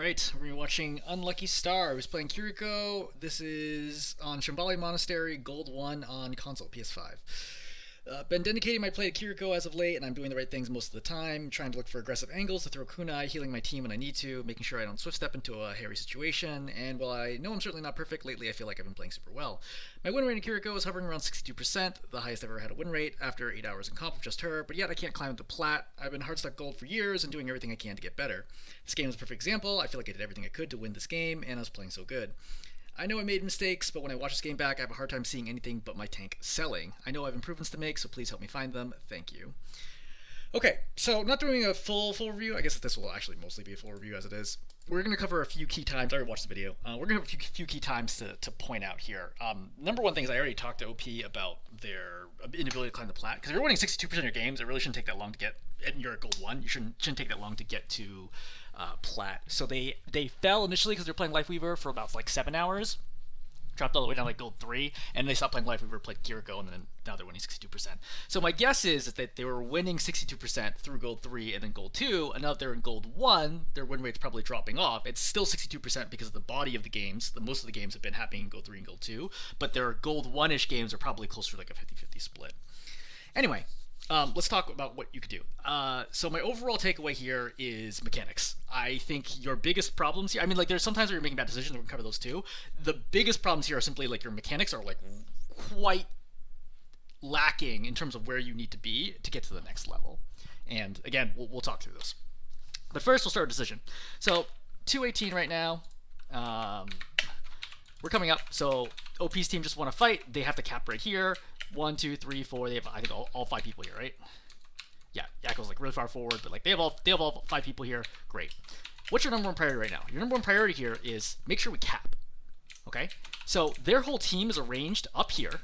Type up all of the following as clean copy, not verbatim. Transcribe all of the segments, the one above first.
Alright, we're gonna be watching UnluckyStar, who's playing Kiriko. This is on Shambali Monastery, Gold 1 on console, PS5. Been dedicating my play to Kiriko as of late, and I'm doing the right things most of the time, trying to look for aggressive angles to throw kunai, healing my team when I need to, making sure I don't swift step into a hairy situation, and while I know I'm certainly not perfect, lately I feel like I've been playing super well. My win rate in Kiriko is hovering around 62%, the highest I've ever had a win rate, after 8 hours in comp with just her, but yet I can't climb into plat. I've been hard stuck gold for years and doing everything I can to get better. This game is a perfect example. I feel like I did everything I could to win this game, and I was playing so good. I know I made mistakes, but when I watch this game back, I have a hard time seeing anything but my tank selling. I know I have improvements to make, so please help me find them. Thank you. Okay, so not doing a full review. I guess this will actually mostly be a full review as it is. We're going to cover a few key times. I already watched the video. We're going to have a few key times to point out here. Number one thing is I already talked to OP about their inability to climb the plat. Because if you're winning 62% of your games, it really shouldn't take that long to get, and you're at gold 1, you shouldn't take that long to get to plat. So they fell initially because they're playing Lifeweaver for about like 7 hours. Dropped all the way down like gold 3, and they stopped playing Lifeweaver, played Kiriko, and then now they're winning 62%. So my guess is that they were winning 62% through gold 3 and then gold 2, and now that they're in gold 1, their win rate's probably dropping off. It's still 62% because of the body of the games. Most of the games have been happening in gold 3 and gold 2, but their gold 1-ish games are probably closer to like a 50-50 split. Anyway, let's talk about what you could do. So my overall takeaway here is mechanics. I think your biggest problems here, I mean, like, there's sometimes where you're making bad decisions, we're going to cover those too. The biggest problems here are simply, like, your mechanics are, like, quite lacking in terms of where you need to be to get to the next level. And, again, we'll talk through this. But first, we'll start a decision. So, 218 right now. We're coming up, so OP's team just want to fight. They have to cap right here. 1, 2, 3, 4. They have, I think, all 5 people here, right? Yeah, Yakko's like really far forward, but like they have all 5 people here. Great. What's your number one priority right now? Your number one priority here is make sure we cap. Okay? So their whole team is arranged up here,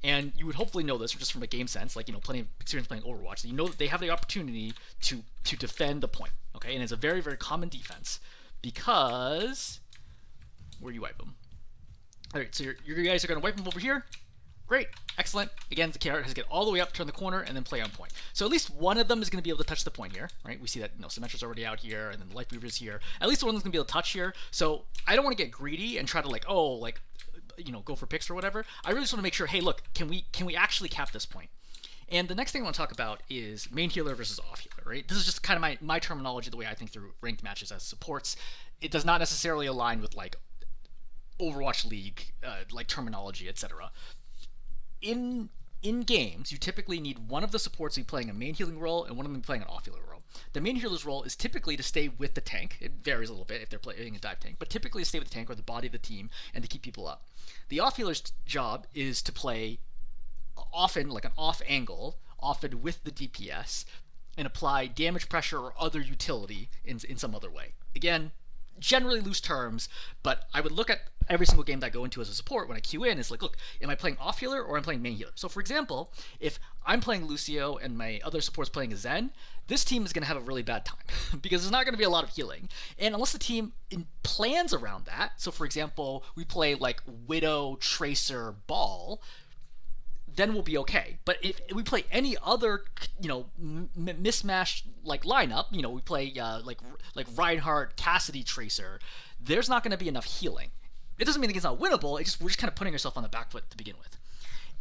and you would hopefully know this just from a game sense, like, you know, plenty of experience playing Overwatch. So you know that they have the opportunity to defend the point. Okay? And it's a very, very common defense because where do you wipe them? Alright, so your guys are going to wipe them over here. Great, excellent. Again, the carrot has to get all the way up, turn the corner, and then play on point. So at least one of them is going to be able to touch the point here, right? We see that, you know, Symmetra's already out here, and then the Lifeweaver's here. At least one of them's going to be able to touch here. So I don't want to get greedy and try to, like, oh, like, you know, go for picks or whatever. I really just want to make sure, hey, look, can we actually cap this point? And the next thing I want to talk about is main healer versus off healer, right? This is just kind of my terminology, the way I think through ranked matches as supports. It does not necessarily align with, like, Overwatch League, like, terminology, etc. In games, you typically need one of the supports to be playing a main healing role and one of them playing an off healer role. The main healer's role is typically to stay with the tank. It varies a little bit if they're playing a dive tank, but typically to stay with the tank or the body of the team and to keep people up. The off healer's job is to play often like an off angle, often with the DPS, and apply damage pressure or other utility in some other way. Again, generally loose terms, but I would look at every single game that I go into as a support when I queue in. It's like, look, am I playing off healer or am I playing main healer? So for example, if I'm playing Lucio and my other support's playing a Zen, this team is going to have a really bad time because there's not going to be a lot of healing. And unless the team plans around that, so for example, we play like Widow, Tracer, Ball, then we'll be okay. But if we play any other, you know, mismatched like lineup, you know, we play like Reinhardt, Cassidy, Tracer, there's not going to be enough healing. It doesn't mean the game's not winnable. We're just kind of putting ourselves on the back foot to begin with.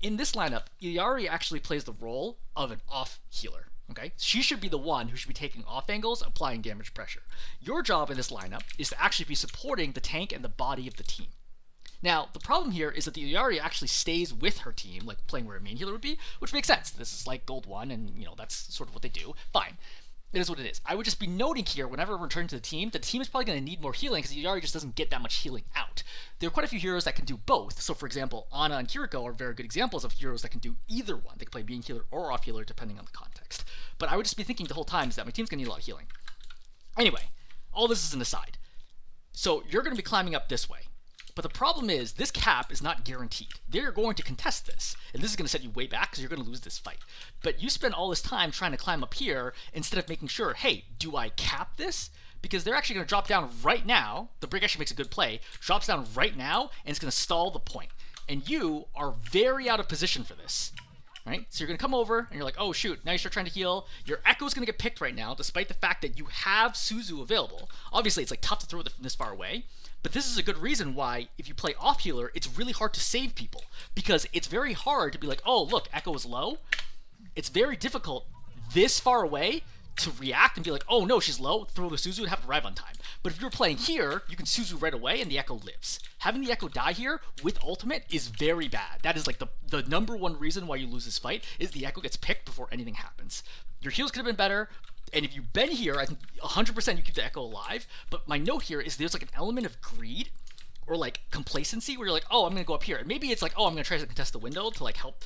In this lineup, Iyari actually plays the role of an off healer. Okay, she should be the one who should be taking off angles, applying damage pressure. Your job in this lineup is to actually be supporting the tank and the body of the team. Now, the problem here is that the Iyari actually stays with her team, like playing where a main healer would be, which makes sense. This is like gold 1, and, you know, that's sort of what they do. Fine. It is what it is. I would just be noting here, whenever I return to the team is probably going to need more healing because the Iyari just doesn't get that much healing out. There are quite a few heroes that can do both. So, for example, Ana and Kiriko are very good examples of heroes that can do either one. They can play main healer or off healer, depending on the context. But I would just be thinking the whole time is that my team's going to need a lot of healing. Anyway, all this is an aside. So, you're going to be climbing up this way. But the problem is, this cap is not guaranteed. They're going to contest this, and this is going to set you way back because you're going to lose this fight. But you spend all this time trying to climb up here instead of making sure, hey, do I cap this? Because they're actually going to drop down right now. The Brig actually makes a good play, drops down right now, and it's going to stall the point. And you are very out of position for this. right? So you're going to come over, and you're like, oh, shoot, now you start trying to heal. Your Echo's going to get picked right now, despite the fact that you have Suzu available. Obviously, it's like tough to throw this far away, but this is a good reason why, if you play off healer, it's really hard to save people, because it's very hard to be like, oh, look, Echo is low. It's very difficult this far away to react and be like, oh no, she's low, throw the Suzu and have to arrive on time. But if you're playing here, you can Suzu right away and the Echo lives. Having the Echo die here with ultimate is very bad. That is like the number one reason why you lose this fight, is the Echo gets picked before anything happens. Your heals could have been better, and if you've been here, I think 100% you keep the Echo alive. But my note here is there's like an element of greed or like complacency where you're like, oh, I'm gonna go up here. And maybe it's like, oh, I'm gonna try to contest the window to like help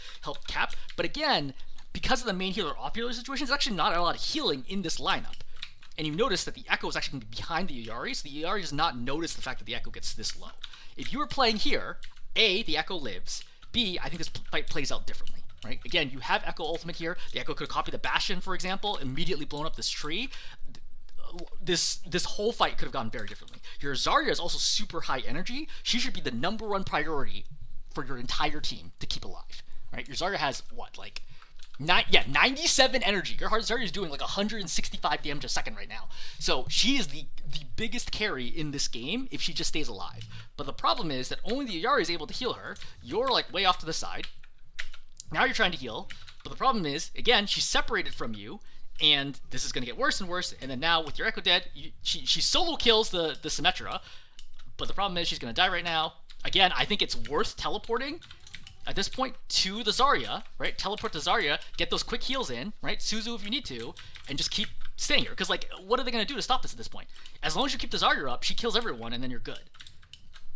cap. But again, because of the main healer off healer situation, there's actually not a lot of healing in this lineup. And you notice that the Echo is actually going to be behind the Yari, so the Yari does not notice the fact that the Echo gets this low. If you were playing here, A, the Echo lives, B, I think this fight plays out differently, right? Again, you have Echo ultimate here. The Echo could have copied the Bastion, for example, immediately blown up this tree. This whole fight could have gone very differently. Your Zarya is also super high energy. She should be the #1 priority for your entire team to keep alive, right? Your Zarya has, what, like... 97 energy. Your Zarya is doing like 165 damage a second right now. So she is the biggest carry in this game if she just stays alive. But the problem is that only the Yari is able to heal her. You're like way off to the side. Now you're trying to heal. But the problem is, again, she's separated from you. And this is going to get worse and worse. And then now with your Echo dead, she solo kills the Symmetra. But the problem is she's going to die right now. Again, I think it's worth teleporting at this point to the Zarya, right? Teleport to Zarya, get those quick heals in, right? Suzu if you need to, and just keep staying here. Because, like, what are they going to do to stop this at this point? As long as you keep the Zarya up, she kills everyone, and then you're good.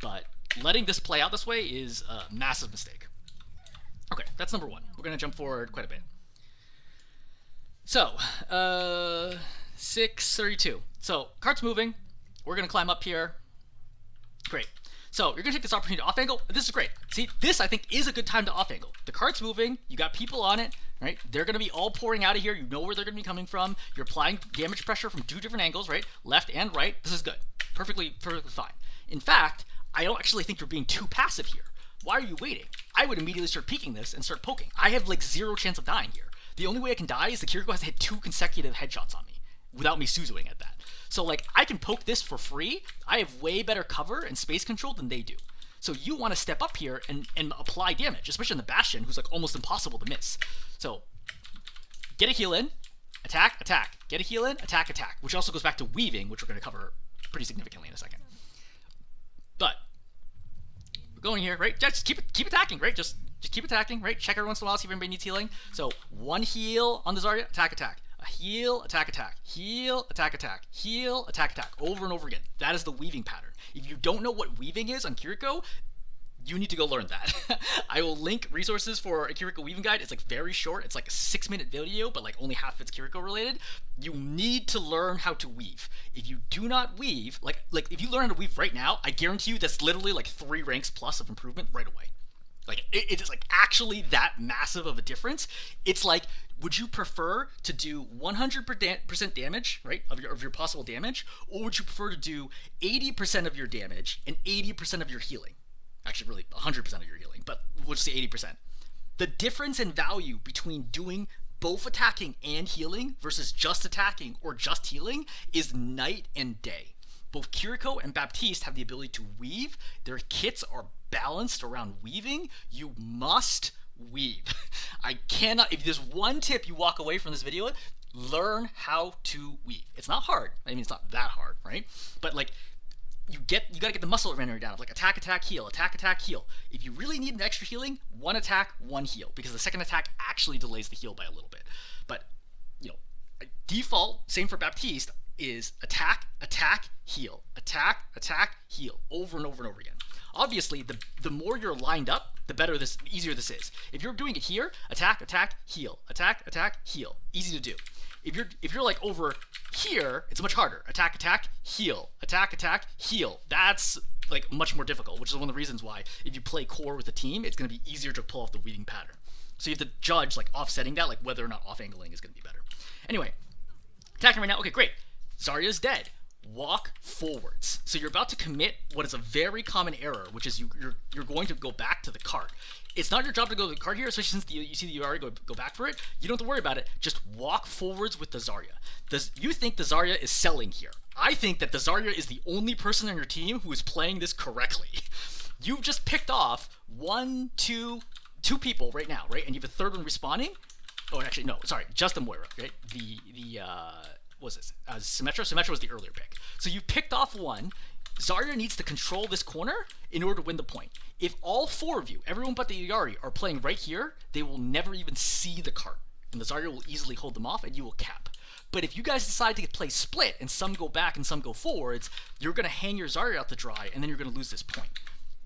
But letting this play out this way is a massive mistake. Okay, that's number one. We're going to jump forward quite a bit. So, 6:32. So, cart's moving. We're going to climb up here. Great. So, you're going to take this opportunity to off-angle. This is great. See, this, I think, is a good time to off-angle. The cart's moving. You got people on it, right? They're going to be all pouring out of here. You know where they're going to be coming from. You're applying damage pressure from 2 different angles, right? Left and right. This is good. Perfectly fine. In fact, I don't actually think you're being too passive here. Why are you waiting? I would immediately start peeking this and start poking. I have, like, 0 chance of dying here. The only way I can die is the Kiriko has to hit 2 consecutive headshots on me without me Suzuing at that. So, like, I can poke this for free. I have way better cover and space control than they do. So you want to step up here and apply damage, especially on the Bastion, who's, like, almost impossible to miss. So, get a heal in, attack, attack. Get a heal in, attack, attack. Which also goes back to weaving, which we're going to cover pretty significantly in a second. But, we're going here, right? Just keep attacking, right? Just keep attacking, right? Check every once in a while, see if anybody needs healing. So, 1 heal on the Zarya, attack, attack. A heal, attack, attack. Heal, attack, attack. Heal, attack, attack. Over and over again. That is the weaving pattern. If you don't know what weaving is on Kiriko, you need to go learn that. I will link resources for a Kiriko weaving guide. It's like very short. It's like a 6-minute video, but like only half of it's Kiriko related. You need to learn how to weave. If you do not weave, like if you learn how to weave right now, I guarantee you that's literally like 3 ranks plus of improvement right away. Like, it is like actually that massive of a difference. It's like, would you prefer to do 100% damage, right, of your possible damage, or would you prefer to do 80% of your damage and 80% of your healing? Actually, really, 100% of your healing, but we'll just say 80%. The difference in value between doing both attacking and healing versus just attacking or just healing is night and day. Both Kiriko and Baptiste have the ability to weave. Their kits are balanced around weaving. You must weave. I cannot, if there's one tip you walk away from this video with, learn how to weave. It's not hard. I mean, it's not that hard, right? But like, you gotta get the muscle memory down of like attack, attack, heal, attack, attack, heal. If you really need an extra healing, 1 attack, 1 heal, because the second attack actually delays the heal by a little bit. But, you know, default, same for Baptiste, is attack, attack, heal, attack, attack, heal, over and over and over again. Obviously, the more you're lined up, the easier this is. If you're doing it here, attack, attack, heal, attack, attack, heal, easy to do. If you're like over here, it's much harder. Attack, attack, heal, attack, attack, heal. That's like much more difficult, which is one of the reasons why if you play core with a team, it's going to be easier to pull off the weaving pattern. So you have to judge like offsetting that, like whether or not off-angling is going to be better. Anyway, attacking right now. Okay, great. Zarya's dead. Walk forwards. So you're about to commit what is a very common error, which is you're going to go back to the cart. It's not your job to go to the cart here, especially since you see the Zarya go back for it. You don't have to worry about it. Just walk forwards with the Zarya. You think the Zarya is selling here. I think that the Zarya is the only person on your team who is playing this correctly. You've just picked off two people right now, right? And you have a third one respawning. Oh, actually, no, sorry, just the Moira, right? What was this? Symmetra? Symmetra was the earlier pick. So you picked off one. Zarya needs to control this corner in order to win the point. If all four of you, everyone but the Yari, are playing right here, they will never even see the cart. And the Zarya will easily hold them off and you will cap. But if you guys decide to play split and some go back and some go forwards, you're going to hang your Zarya out to dry and then you're going to lose this point.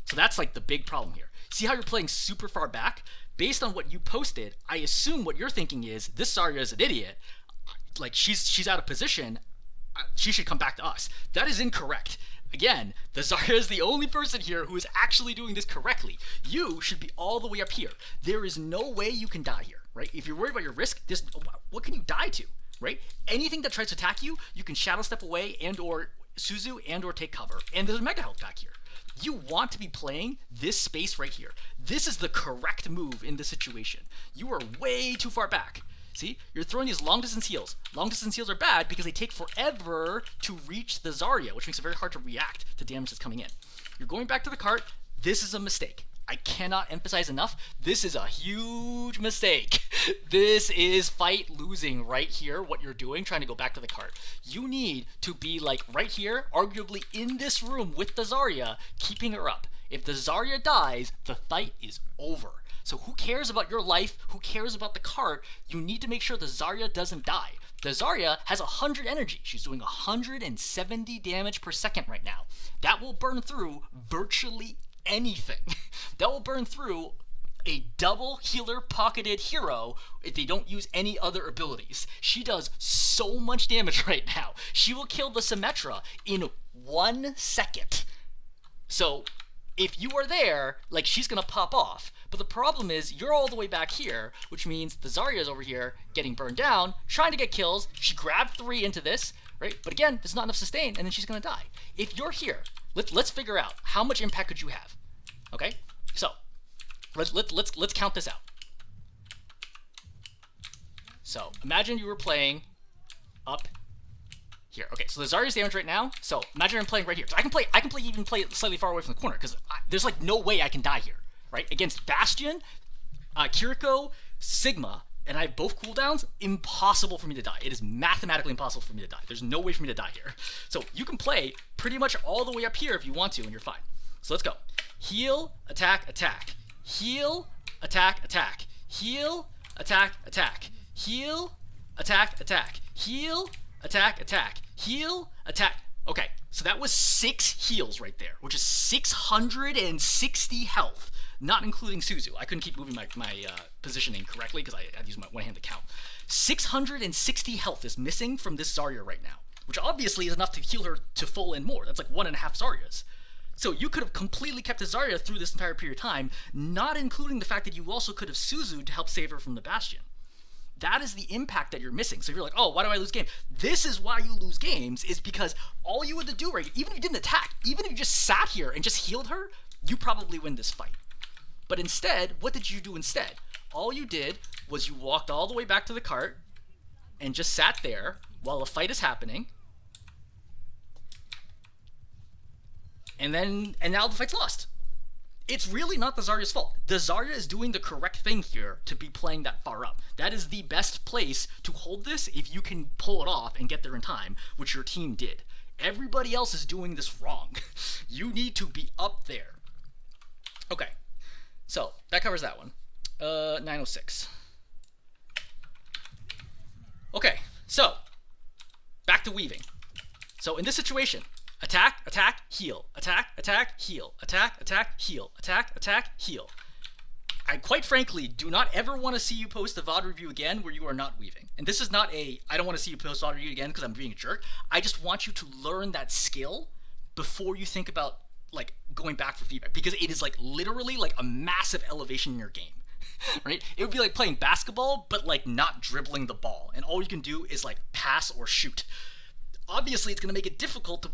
So that's like the big problem here. See how you're playing super far back? Based on what you posted, I assume what you're thinking is, this Zarya is an idiot. Like, she's out of position. She should come back to us. That is incorrect. Again, the Zarya is the only person here who is actually doing this correctly. You should be all the way up here. There is no way you can die here, right? If you're worried about your risk, what can you die to, right? Anything that tries to attack you, you can shadow step away and or Suzu and or take cover. And there's mega health back here. You want to be playing this space right here. This is the correct move in this situation. You are way too far back. See, you're throwing these long distance heals. Long distance heals are bad because they take forever to reach the Zarya, which makes it very hard to react to damage that's coming in. You're going back to the cart. This is a mistake. I cannot emphasize enough. This is a huge mistake. This is fight losing right here, what you're doing, trying to go back to the cart. You need to be like right here, arguably in this room with the Zarya, keeping her up. If the Zarya dies, the fight is over. So who cares about your life? Who cares about the cart? You need to make sure the Zarya doesn't die. The Zarya has 100 energy. She's doing 170 damage per second right now. That will burn through virtually anything. That will burn through a double healer pocketed hero if they don't use any other abilities. She does so much damage right now. She will kill the Symmetra in 1 second. So if you are there, like, she's gonna pop off. But the problem is you're all the way back here, which means the Zarya is over here getting burned down, trying to get kills. She grabbed 3 into this, right? But again, there's not enough sustain, and then she's gonna die. If you're here, let's figure out how much impact could you have. Okay, so let's count this out. So imagine you were playing up here. Okay, so the Zarya's damage right now. So imagine I'm playing right here. So I can even play it slightly far away from the corner because there's like no way I can die here, right? Against Bastion, Kiriko, Sigma, and I have both cooldowns. Impossible for me to die. It is mathematically impossible for me to die. There's no way for me to die here. So you can play pretty much all the way up here if you want to, and you're fine. So let's go. Heal, attack, attack. Heal, attack, attack. Heal, attack, attack. Heal, attack, attack. Heal, attack, attack. Heal, attack. Okay, so that was 6 heals right there, which is 660 health, not including Suzu. I couldn't keep moving my positioning correctly because I had to use my one hand to count. 660 health is missing from this Zarya right now, which obviously is enough to heal her to full and more. That's like 1.5 Zaryas. So you could have completely kept the Zarya through this entire period of time, not including the fact that you also could have Suzu'd to help save her from the Bastion. That is the impact that you're missing. So if you're like, oh, why do I lose games? This is why you lose games, is because all you had to do, right, even if you didn't attack, even if you just sat here and just healed her, you probably win this fight. But instead, what did you do instead? All you did was you walked all the way back to the cart and just sat there while a fight is happening. And now the fight's lost. It's really not the Zarya's fault. The Zarya is doing the correct thing here to be playing that far up. That is the best place to hold this if you can pull it off and get there in time, which your team did. Everybody else is doing this wrong. You need to be up there. Okay, so that covers that one. 906. Okay, so back to weaving. So in this situation, attack, attack, heal, attack, attack, heal, attack, attack, heal, attack, attack, heal. I quite frankly do not ever want to see you post a VOD review again where you are not weaving. And this is not I don't want to see you post a VOD review again because I'm being a jerk. I just want you to learn that skill before you think about like going back for feedback, because it is like literally like a massive elevation in your game. Right? It would be like playing basketball, but like not dribbling the ball. And all you can do is like pass or shoot. Obviously, it's going to make it difficult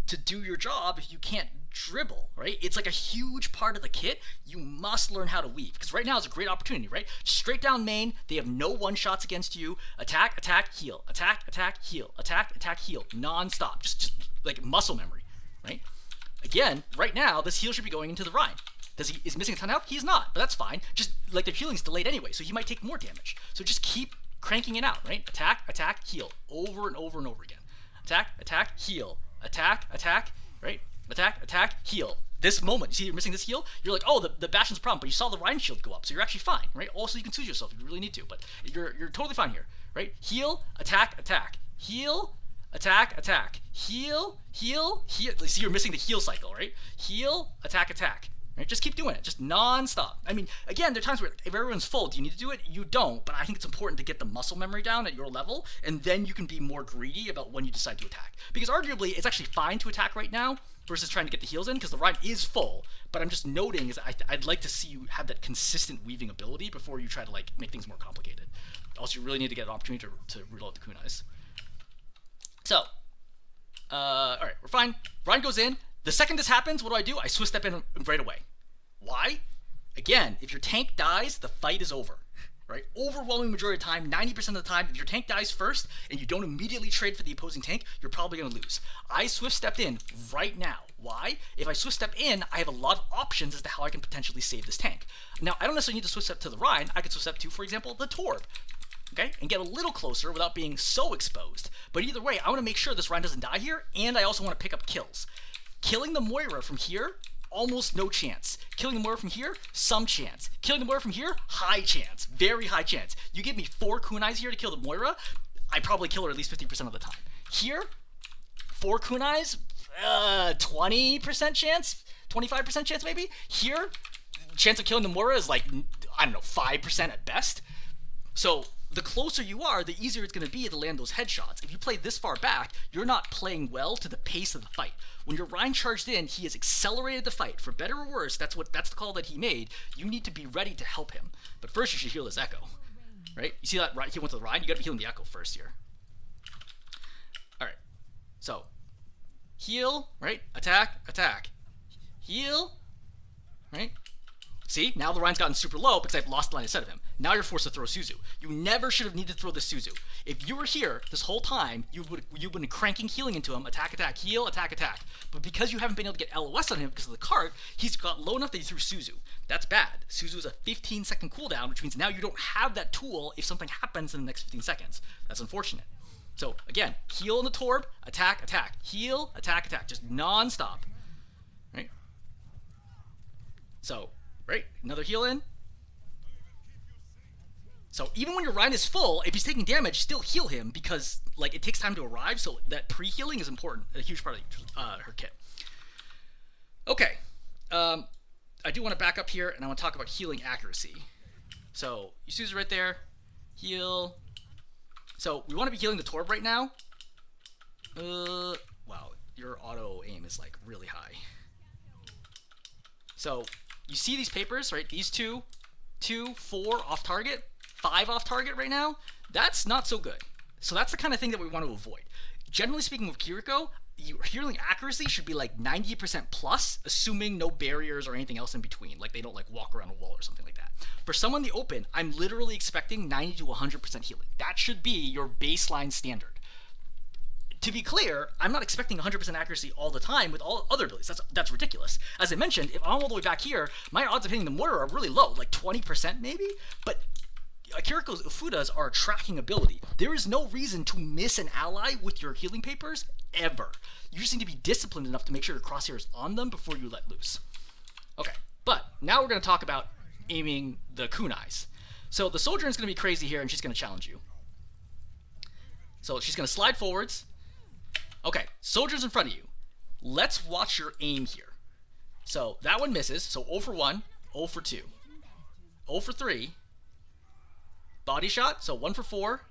to to do your job if you can't dribble, right? It's like a huge part of the kit. You must learn how to weave, because right now is a great opportunity, right? Straight down main, they have no one-shots against you. Attack, attack, heal. Attack, attack, heal. Attack, attack, heal. Non-stop. Just like muscle memory, right? Again, right now, this heal should be going into the Rhine. Is he missing a ton of health? He's not, but that's fine. Just like their healing's delayed anyway, so he might take more damage. So just keep cranking it out, right? Attack, attack, heal. Over and over and over again. Attack, attack, heal. Attack, attack, right? Attack, attack, heal. This moment, you see you're missing this heal, you're like, oh, the Bastion's a problem, but you saw the Rhine shield go up, so you're actually fine, right? Also, you can choose yourself if you really need to, but you're totally fine here, right? Heal, attack, attack. Heal, attack, attack. Heal, heal, heal. See, you're missing the heal cycle, right? Heal, attack, attack. Right? Just keep doing it, just non-stop. I mean, again, there are times where if everyone's full, do you need to do it? You don't, but I think it's important to get the muscle memory down at your level, and then you can be more greedy about when you decide to attack. Because arguably, it's actually fine to attack right now versus trying to get the heals in, because the Rhine is full, but I'm just noting is I'd like to see you have that consistent weaving ability before you try to like make things more complicated. Also, you really need to get an opportunity to reload the kunais. So, alright, we're fine. Rhine goes in. The second this happens, what do? I swift step in right away. Why? Again, if your tank dies, the fight is over, right? Overwhelming majority of the time, 90% of the time, if your tank dies first and you don't immediately trade for the opposing tank, you're probably going to lose. I swift stepped in right now. Why? If I swift step in, I have a lot of options as to how I can potentially save this tank. Now, I don't necessarily need to swift step to the Rhine. I could swift step to, for example, the Torb. Okay, and get a little closer without being so exposed. But either way, I want to make sure this Rhine doesn't die here, and I also want to pick up kills. Killing the Moira from here, almost no chance. Killing the Moira from here, some chance. Killing the Moira from here, high chance. Very high chance. You give me 4 kunais here to kill the Moira, I probably kill her at least 50% of the time. Here, 4 kunais, 20% chance? 25% chance maybe? Here, chance of killing the Moira is like, I don't know, 5% at best. So the closer you are, the easier it's going to be to land those headshots. If you play this far back, you're not playing well to the pace of the fight. When your Rhine charged in, he has accelerated the fight. For better or worse, that's the call that he made. You need to be ready to help him. But first you should heal this Echo. Right? You see that he went to the Rhine? You got to be healing the Echo first here. Alright. So, heal, right? Attack, attack. Heal, right? See, now the Rhine's gotten super low because I've lost the line of sight of him. Now you're forced to throw Suzu. You never should have needed to throw this Suzu. If you were here this whole time, you've been cranking healing into him, attack, attack, heal, attack, attack. But because you haven't been able to get LOS on him because of the cart, he's got low enough that he threw Suzu. That's bad. Suzu is a 15-second cooldown, which means now you don't have that tool if something happens in the next 15 seconds. That's unfortunate. So, again, heal in the Torb, attack, attack. Heal, attack, attack. Just non-stop. Right? So, right, another heal in. So even when your Rhine is full, if he's taking damage, still heal him because like it takes time to arrive. So that pre-healing is important, a huge part of her kit. Okay, I do want to back up here and I want to talk about healing accuracy. So you see right there, heal. So we want to be healing the Torb right now. Wow, your auto aim is like really high. So you see these papers, right? These 2, 4 off target, 5 off target right now. That's not so good. So that's the kind of thing that we want to avoid. Generally speaking with Kiriko, your healing accuracy should be like 90% plus, assuming no barriers or anything else in between. Like they don't like walk around a wall or something like that. For someone in the open, I'm literally expecting 90 to 100% healing. That should be your baseline standard. To be clear, I'm not expecting 100% accuracy all the time with all other abilities. That's ridiculous. As I mentioned, if I'm all the way back here, my odds of hitting the mortar are really low, like 20% maybe. But Kiriko's Ufudas are a tracking ability. There is no reason to miss an ally with your healing papers ever. You just need to be disciplined enough to make sure your crosshair is on them before you let loose. Okay, but now we're going to talk about aiming the kunais. So the soldier is going to be crazy here, and she's going to challenge you. So she's going to slide forwards. Okay, soldier's in front of you. Let's watch your aim here. So that one misses. So 0 for 1, 0 for 2, 0 for 3. Body shot. So 1 for 4,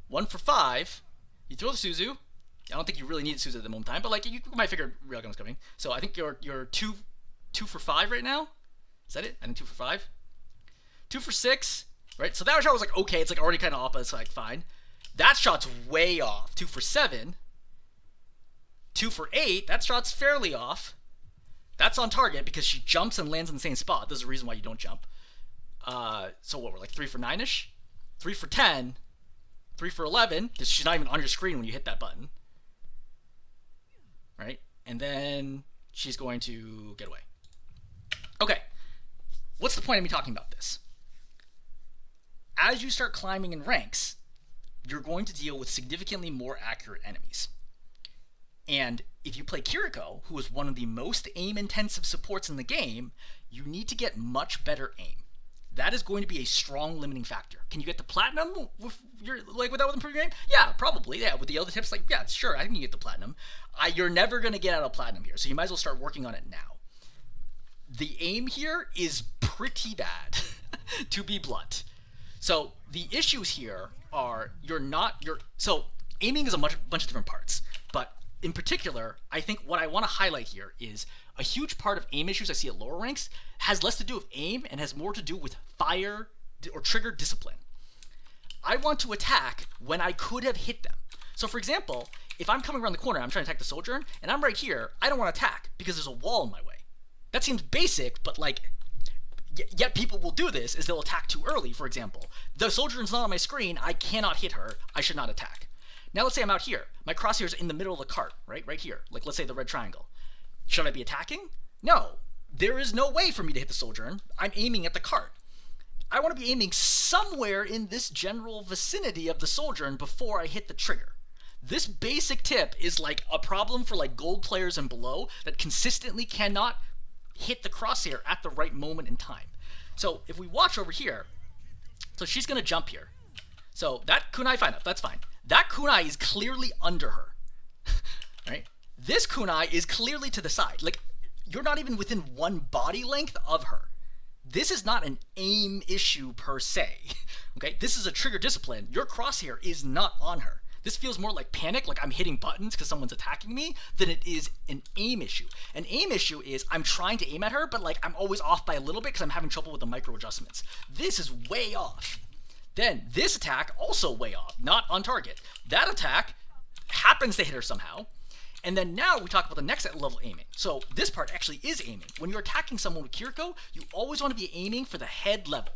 1 for 5. You throw the Suzu. I don't think you really need Suzu at the moment in time, but like you might figure Railgun's coming. So I think you're 2 for 5 right now. Is that it? I think 2 for 5. 2 for 6. Right. So that shot was like okay. It's like already kind of off, but it's like fine. That shot's way off. 2 for 7. 2 for 8, that shot's fairly off. That's on target because she jumps and lands in the same spot. There's a reason why you don't jump. So what, we're like 3 for 9-ish? 3 for 10. 3 for 11. She's not even on your screen when you hit that button. Right? And then she's going to get away. Okay. What's the point of me talking about this? As you start climbing in ranks, you're going to deal with significantly more accurate enemies. And if you play Kiriko, who is one of the most aim-intensive supports in the game, you need to get much better aim. That is going to be a strong limiting factor. Can you get to platinum without improving your aim? Yeah, probably. Yeah, with the other tips, yeah, sure, I think you get the platinum. You're never going to get out of platinum here, so you might as well start working on it now. The aim here is pretty bad, to be blunt. So the issues here are so aiming is a bunch of different parts, but in particular, I think what I want to highlight here is a huge part of aim issues I see at lower ranks has less to do with aim and has more to do with fire or trigger discipline. I want to attack when I could have hit them. So for example, if I'm coming around the corner, I'm trying to attack the soldier, and I'm right here, I don't want to attack because there's a wall in my way. That seems basic, but yet people will do this, is they'll attack too early, for example. The soldier is not on my screen, I cannot hit her, I should not attack. Now let's say I'm out here. My crosshair is in the middle of the cart, right? Right here. Like, let's say the red triangle. Should I be attacking? No. There is no way for me to hit the soldier. I'm aiming at the cart. I want to be aiming somewhere in this general vicinity of the soldier before I hit the trigger. This basic tip is like a problem for like gold players and below that consistently cannot hit the crosshair at the right moment in time. So if we watch over here, so she's going to jump here. So that kunai, fine, that's fine. That kunai is clearly under her, right? This kunai is clearly to the side. Like, you're not even within one body length of her. This is not an aim issue per se, okay? This is a trigger discipline. Your crosshair is not on her. This feels more like panic, like I'm hitting buttons because someone's attacking me, than it is an aim issue. An aim issue is I'm trying to aim at her, but like I'm always off by a little bit because I'm having trouble with the micro adjustments. This is way off. Then this attack, also way off, not on target. That attack happens to hit her somehow. And then now we talk about the next level aiming. So this part actually is aiming. When you're attacking someone with Kiriko, you always want to be aiming for the head level.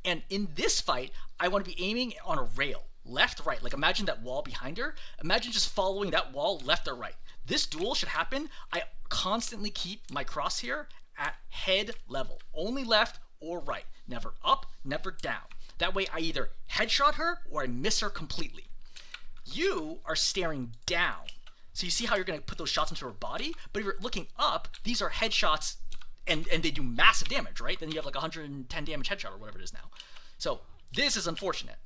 And in this fight, I want to be aiming on a rail, left, right. Like imagine that wall behind her. Imagine just following that wall left or right. This duel should happen. I constantly keep my crosshair at head level, only left or right. Never up, never down. That way I either headshot her or I miss her completely. You are staring down. So you see how you're going to put those shots into her body? But if you're looking up, these are headshots and they do massive damage, right? Then you have like 110 damage headshot or whatever it is now. So this is unfortunate.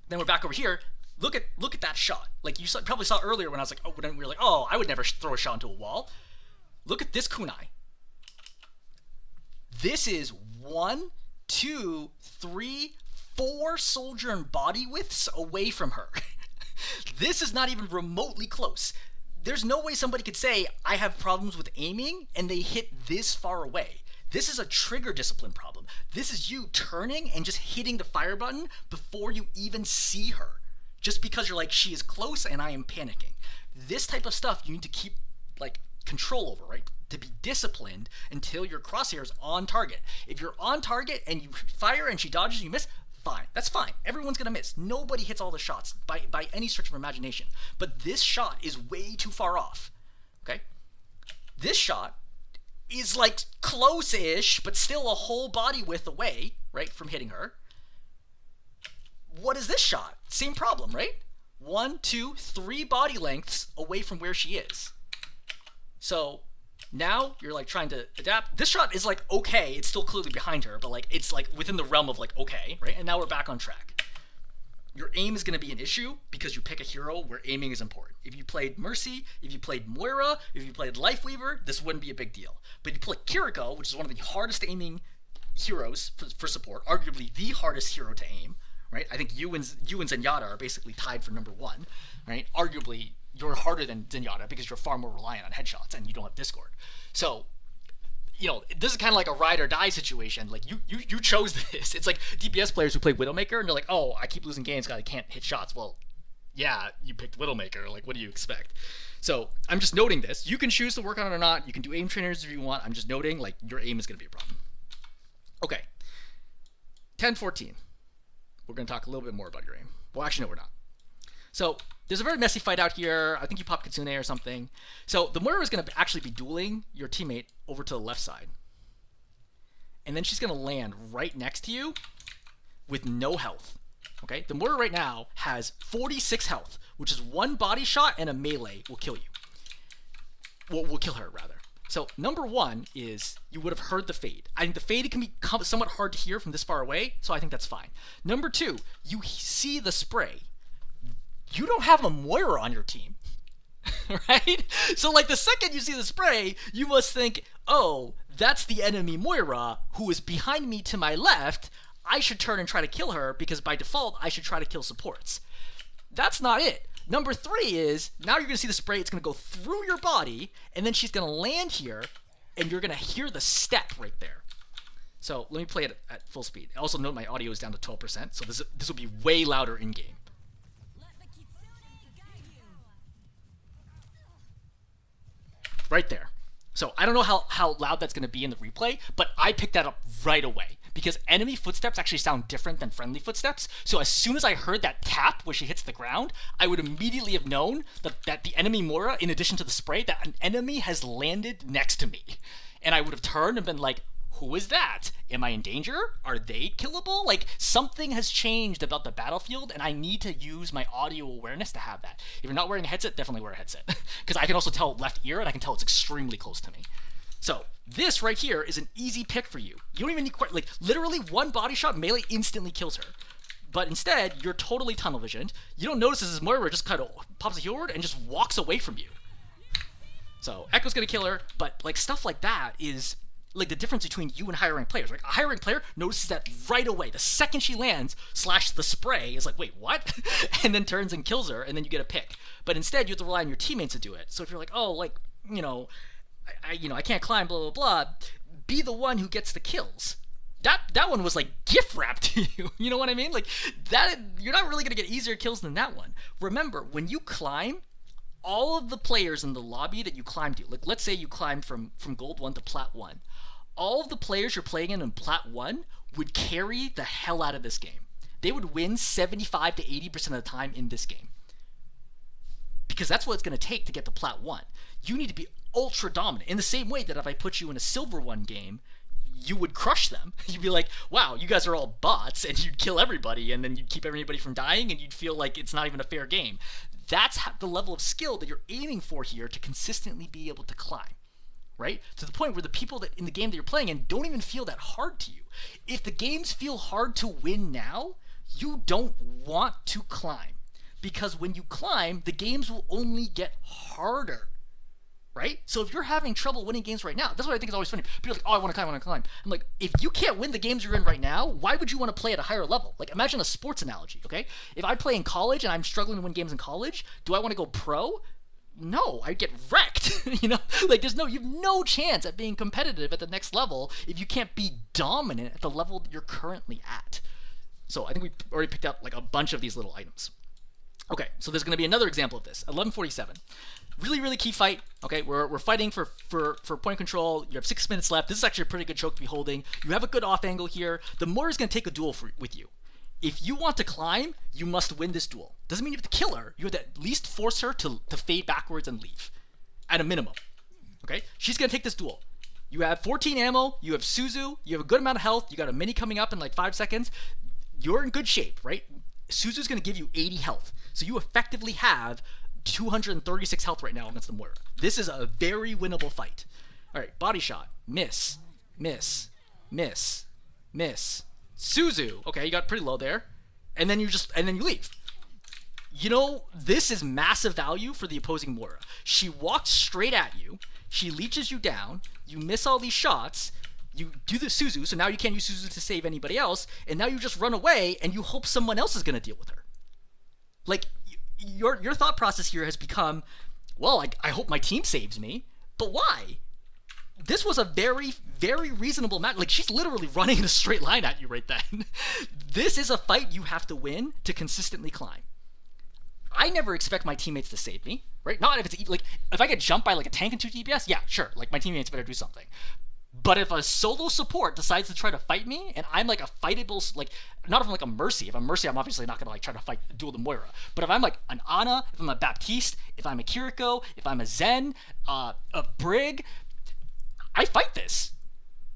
Then we're back over here. Look at that shot. Like you probably saw earlier when I was like, when we were like, oh, I would never throw a shot into a wall. Look at this kunai. This is 1, 2, 3, 4 soldier and body widths away from her. This is not even remotely close. There's no way somebody could say, I have problems with aiming, and they hit this far away. This is a trigger discipline problem. This is you turning and just hitting the fire button before you even see her. Just because you're like, she is close and I am panicking. This type of stuff you need to keep like control over, right? To be disciplined until your crosshair is on target. If you're on target and you fire and she dodges, you miss, fine. That's fine. Everyone's going to miss. Nobody hits all the shots by any stretch of imagination. But this shot is way too far off. Okay? This shot is like close-ish, but still a whole body width away, right, from hitting her. What is this shot? Same problem, right? 1, 2, 3 body lengths away from where she is. So now you're like trying to adapt. This shot is like okay, it's still clearly behind her, but like it's like within the realm of like okay, right? And now we're back on track. Your aim is going to be an issue because you pick a hero where aiming is important. If you played Mercy, if you played Moira, if you played Lifeweaver, this wouldn't be a big deal. But if you play Kiriko, which is one of the hardest aiming heroes for support, arguably the hardest hero to aim, right? I think you and Zenyatta are basically tied for number 1, right? Arguably, you're harder than Zenyatta because you're far more reliant on headshots and you don't have Discord. So, you know, this is kind of like a ride or die situation. Like, you chose this. It's like DPS players who play Widowmaker and they're like, oh, I keep losing games because I can't hit shots. Well, yeah, you picked Widowmaker. Like, what do you expect? So I'm just noting this. You can choose to work on it or not. You can do aim trainers if you want. I'm just noting, like, your aim is going to be a problem. Okay. 10-14. We're going to talk a little bit more about your aim. Well, actually, no, we're not. So there's a very messy fight out here. I think you pop Kitsune or something. So the Moira is going to actually be dueling your teammate over to the left side. And then she's going to land right next to you with no health. Okay? The Moira right now has 46 health, which is one body shot and a melee will kill you. Will kill her, rather. So number one is you would have heard the fade. I think the fade can be somewhat hard to hear from this far away, so I think that's fine. Number two, you see the spray. You don't have a Moira on your team, right? So like the second you see the spray, you must think, oh, that's the enemy Moira who is behind me to my left. I should turn and try to kill her because by default, I should try to kill supports. That's not it. Number three is, now you're going to see the spray, it's going to go through your body, and then she's going to land here, and you're going to hear the step right there. So let me play it at full speed. Also note my audio is down to 12%, so this will be way louder in-game. Right there. So I don't know how loud that's going to be in the replay, but I picked that up right away. Because enemy footsteps actually sound different than friendly footsteps. So as soon as I heard that tap where she hits the ground, I would immediately have known that the enemy Moira, in addition to the spray, that an enemy has landed next to me. And I would have turned and been like, who is that? Am I in danger? Are they killable? Like, something has changed about the battlefield, and I need to use my audio awareness to have that. If you're not wearing a headset, definitely wear a headset. Because I can also tell left ear, and I can tell it's extremely close to me. So this right here is an easy pick for you. You don't even need quite, like, literally one body shot melee instantly kills her. But instead, you're totally tunnel visioned. You don't notice this Moira just kind of pops a healward and just walks away from you. So Echo's gonna kill her, but like stuff like that is like the difference between you and higher ranked players. Right? A higher ranked player notices that right away. The second she lands, / the spray is like, wait, what? And then turns and kills her, and then you get a pick. But instead, you have to rely on your teammates to do it. So if you're like, oh, like, you know, I can't climb, blah, blah, blah, be the one who gets the kills. That one was like gift wrapped to you. You know what I mean? Like that, you're not really gonna get easier kills than that one. Remember, when you climb, all of the players in the lobby that you climb to, like let's say you climbed from gold 1 to plat 1, all of the players you're playing in plat 1 would carry the hell out of this game. They would win 75 to 80% of the time in this game. Because that's what it's going to take to get to plat 1. You need to be ultra dominant. In the same way that if I put you in a silver 1 game, you would crush them. You'd be like, wow, you guys are all bots, and you'd kill everybody, and then you'd keep everybody from dying, and you'd feel like it's not even a fair game. That's the level of skill that you're aiming for here to consistently be able to climb, right? To the point where the people that in the game that you're playing in don't even feel that hard to you. If the games feel hard to win now, you don't want to climb. Because when you climb, the games will only get harder, right? So if you're having trouble winning games right now, that's what I think is always funny. People are like, oh, I want to climb. I'm like, if you can't win the games you're in right now, why would you want to play at a higher level? Like, imagine a sports analogy, okay? If I play in college and I'm struggling to win games in college, do I want to go pro? No, I get wrecked. You know, like you have no chance at being competitive at the next level if you can't be dominant at the level that you're currently at. So I think we already picked out like a bunch of these little items. Okay, so there's going to be another example of this. 1147. Really, really key fight. Okay, we're fighting for point control. You have 6 minutes left. This is actually a pretty good choke to be holding. You have a good off angle here. The Moira's going to take a duel with you. If you want to climb, you must win this duel. Doesn't mean you have to kill her. You have to at least force her to fade backwards and leave. At a minimum. Okay? She's going to take this duel. You have 14 ammo. You have Suzu. You have a good amount of health. You got a mini coming up in like 5 seconds. You're in good shape, right? Suzu's going to give you 80 health. So you effectively have 236 health right now against the Moira. This is a very winnable fight. All right, body shot. Miss. Miss. Miss. Miss. Suzu. Okay, you got pretty low there. And then you leave. You know, this is massive value for the opposing Moira. She walks straight at you. She leeches you down. You miss all these shots. You do the Suzu, so now you can't use Suzu to save anybody else, and now you just run away, and you hope someone else is going to deal with her. Like, your thought process here has become, well, I hope my team saves me, but why? This was a very, very reasonable match. Like, she's literally running in a straight line at you right then. This is a fight you have to win to consistently climb. I never expect my teammates to save me, right? Not if it's like if I get jumped by like a tank and 2 DPS, yeah, sure, like my teammates better do something. But if a solo support decides to try to fight me, and I'm like a fightable, like not if I'm like a Mercy. If I'm Mercy, I'm obviously not gonna like try to fight duel the Moira. But if I'm like an Ana, if I'm a Baptiste, if I'm a Kiriko, if I'm a Zen, a Brig, I fight this,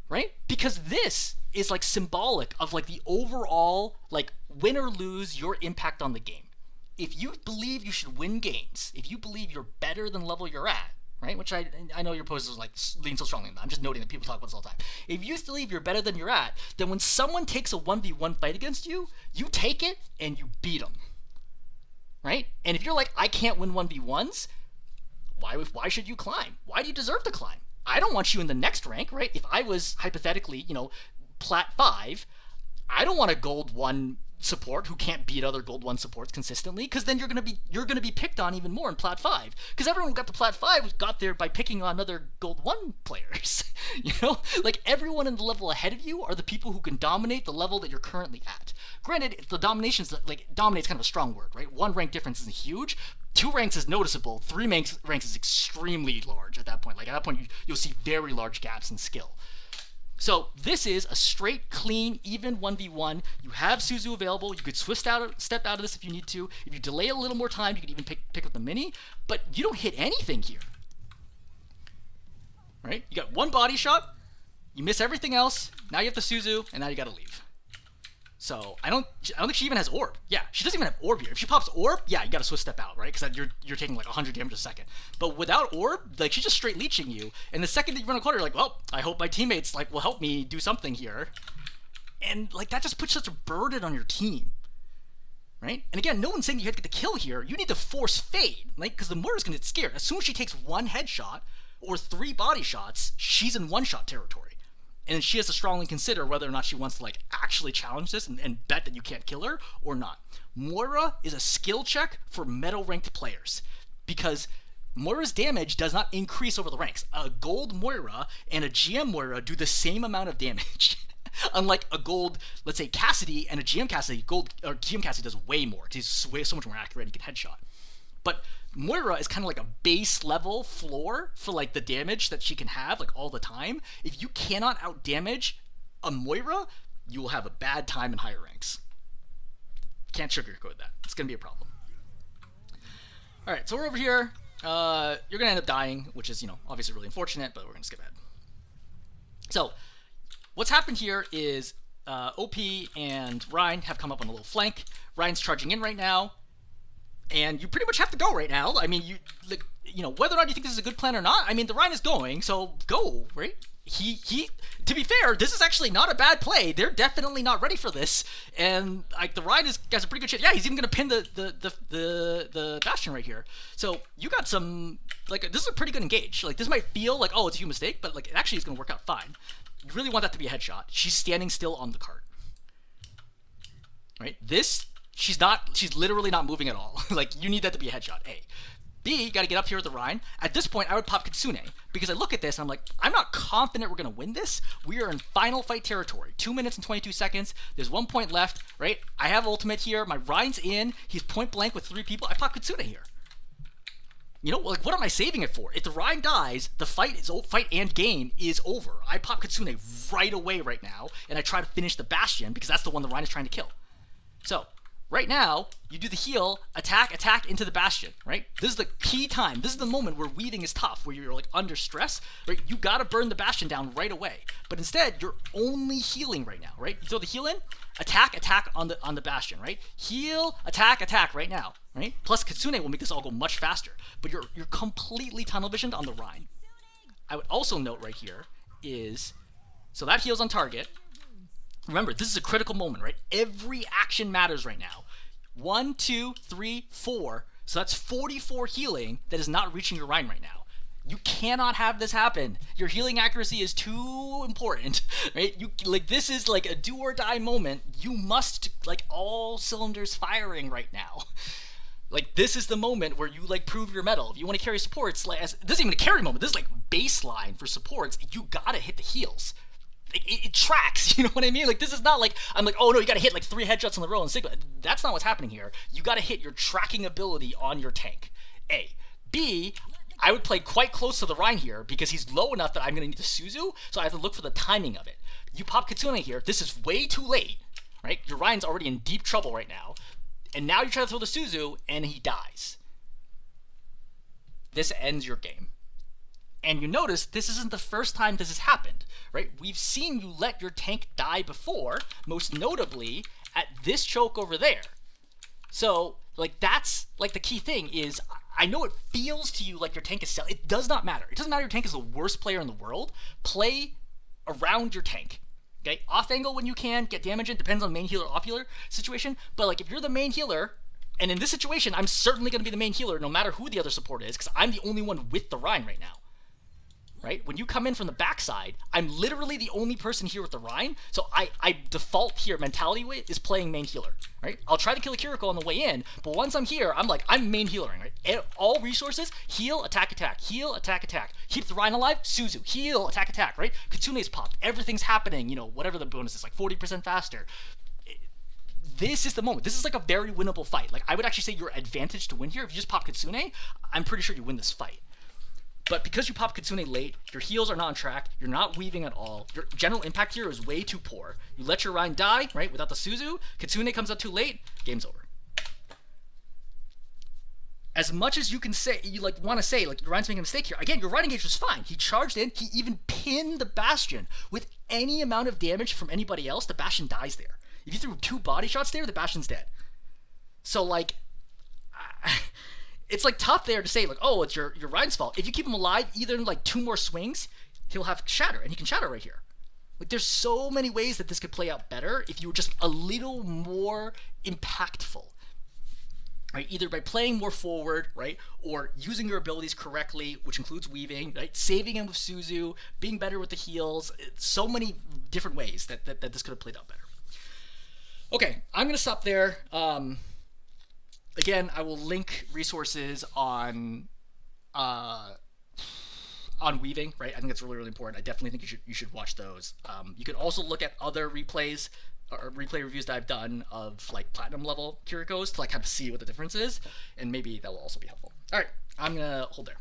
right? Because this is like symbolic of like the overall like win or lose your impact on the game. If you believe you should win games, if you believe you're better than level you're at, right? Which I know your post is like lean so strongly on that. I'm just noting that people talk about this all the time. If you believe you're better than you're at, then when someone takes a 1v1 fight against you, you take it and you beat them, right? And if you're like, I can't win 1v1s, why should you climb? Why do you deserve to climb? I don't want you in the next rank, right? If I was hypothetically, plat 5, I don't want a gold 1 support who can't beat other gold 1 supports consistently, because then you're gonna be picked on even more in plat 5, because everyone who got to plat 5 got there by picking on other gold 1 players. Like everyone in the level ahead of you are the people who can dominate the level that you're currently at. Granted, the domination's like dominate's kind of a strong word, right? 1 rank difference isn't huge. 2 ranks is noticeable. 3 ranks is extremely large at that point. Like at that point, you'll see very large gaps in skill. So this is a straight, clean, even 1v1. You have Suzu available. You could step out of this if you need to. If you delay a little more time, you could even pick up the mini. But you don't hit anything here, right? You got 1 body shot. You miss everything else. Now you have the Suzu, and now you got to leave. So I don't think she even has orb. Yeah, she doesn't even have orb here. If she pops orb, yeah, you got to Swift step out, right? Because you're taking like 100 damage a second. But without orb, like she's just straight leeching you. And the second that you run a corner, you're like, well, I hope my teammates like will help me do something here. And like that just puts such a burden on your team, right? And again, no one's saying you have to get the kill here. You need to force fade, like because the Moira's gonna get scared. As soon as she takes 1 headshot or 3 body shots, she's in 1-shot territory. And she has to strongly consider whether or not she wants to like actually challenge this and bet that you can't kill her or not. Moira is a skill check for metal ranked players because Moira's damage does not increase over the ranks. A gold Moira and a GM Moira do the same amount of damage. Unlike a gold, let's say Cassidy and a GM Cassidy, gold or GM Cassidy does way more because he's so much more accurate. He can headshot. But Moira is kind of like a base level floor for like the damage that she can have like all the time. If you cannot out damage a Moira, you will have a bad time in higher ranks. Can't sugarcoat that. It's gonna be a problem. All right, so we're over here. You're gonna end up dying, which is obviously really unfortunate, but we're gonna skip ahead. So what's happened here is OP and Ryan have come up on a little flank. Ryan's charging in right now. And you pretty much have to go right now. I mean, whether or not you think this is a good plan or not, I mean, the Ryan is going, so go, right? He to be fair, this is actually not a bad play. They're definitely not ready for this. And like the Ryan has a pretty good chance. Yeah, he's even gonna pin the Bastion right here. So you got some like this is a pretty good engage. Like this might feel like, oh, it's a huge mistake, but like it actually is gonna work out fine. You really want that to be a headshot. She's standing still on the cart. Right? She's literally not moving at all. Like, you need that to be a headshot, A. B, you gotta get up here with the Rhine. At this point, I would pop Kitsune, because I look at this and I'm like, I'm not confident we're gonna win this. We are in final fight territory. 2 minutes and 22 seconds. There's 1 point left, right? I have ultimate here. My Rhine's in. He's point blank with 3 people. I pop Kitsune here. Like, what am I saving it for? If the Rhine dies, the fight and game is over. I pop Kitsune right away right now, and I try to finish the Bastion, because that's the one the Rhine is trying to kill. So, right now, you do the heal, attack into the Bastion, right? This is the key time. This is the moment where weaving is tough, where you're like under stress, right? You gotta burn the Bastion down right away. But instead, you're only healing right now, right? You throw the heal in, attack on the Bastion, right? Heal, attack right now, right? Plus Kitsune will make this all go much faster. But you're completely tunnel visioned on the Rhine. I would also note right here is, so that heals on target. Remember, this is a critical moment, right? Every action matters right now. 1, 2, 3, 4. So that's 44 healing that is not reaching your Rhine right now. You cannot have this happen. Your healing accuracy is too important, right? This is like a do or die moment. You must, like, all cylinders firing right now. Like, this is the moment where you, like, prove your mettle. If you want to carry supports, this isn't even a carry moment. This is, like, baseline for supports. You gotta hit the heals. it tracks, you know what I mean? Like, this is not like, I'm like, oh no, you gotta hit like 3 headshots in a row and Sigma. That's not what's happening here. You gotta hit your tracking ability on your tank. A. B, I would play quite close to the Rhine here because he's low enough that I'm gonna need the Suzu, so I have to look for the timing of it. You pop Kitsune here, this is way too late, right? Your Rhine's already in deep trouble right now, and now you try to throw the Suzu, and he dies. This ends your game. And you notice this isn't the first time this has happened, right? We've seen you let your tank die before, most notably at this choke over there. So, like, that's, like, the key thing is, I know it feels to you like your tank is selling. It does not matter. It doesn't matter your tank is the worst player in the world. Play around your tank. Okay? Off angle when you can, get damage in, depends on main healer, off healer situation. But, like, if you're the main healer, and in this situation, I'm certainly going to be the main healer no matter who the other support is, because I'm the only one with the Rhine right now. Right? When you come in from the backside, I'm literally the only person here with the Rhine, so I default here, mentality is playing main healer, right? I'll try to kill a Kiriko on the way in, but once I'm here, I'm main healering, right? All resources, heal, attack, attack, heal, attack, attack. Keep the Rhine alive, Suzu, heal, attack, attack, right? Kitsune's popped, everything's happening, you know, whatever the bonus is, like 40% faster. This is the moment. This is like a very winnable fight. Like, I would actually say your advantage to win here, if you just pop Kitsune, I'm pretty sure you win this fight. But because you pop Kitsune late, your heals are not on track, you're not weaving at all, your general impact here is way too poor. You let your Rhine die, right, without the Suzu, Kitsune comes out too late, game's over. As much as you can say, you like want to say, like, your Rhine's making a mistake here, again, your Rhine engage was fine. He charged in, he even pinned the Bastion. With any amount of damage from anybody else, the Bastion dies there. If you threw 2 body shots there, the Bastion's dead. So, like, it's like tough there to say, like, oh, it's your Rhine's fault. If you keep him alive, either in like 2 more swings, he'll have shatter, and he can shatter right here. Like, there's so many ways that this could play out better if you were just a little more impactful, right? Either by playing more forward, right, or using your abilities correctly, which includes weaving, right, saving him with Suzu, being better with the heals. So many different ways that this could have played out better. Okay, I'm gonna stop there. Again, I will link resources on weaving, right? I think that's really, really important. I definitely think you should watch those. You can also look at other replays or replay reviews that I've done of like platinum level Kirikos to like kind of see what the difference is, and maybe that will also be helpful. All right, I'm gonna hold there.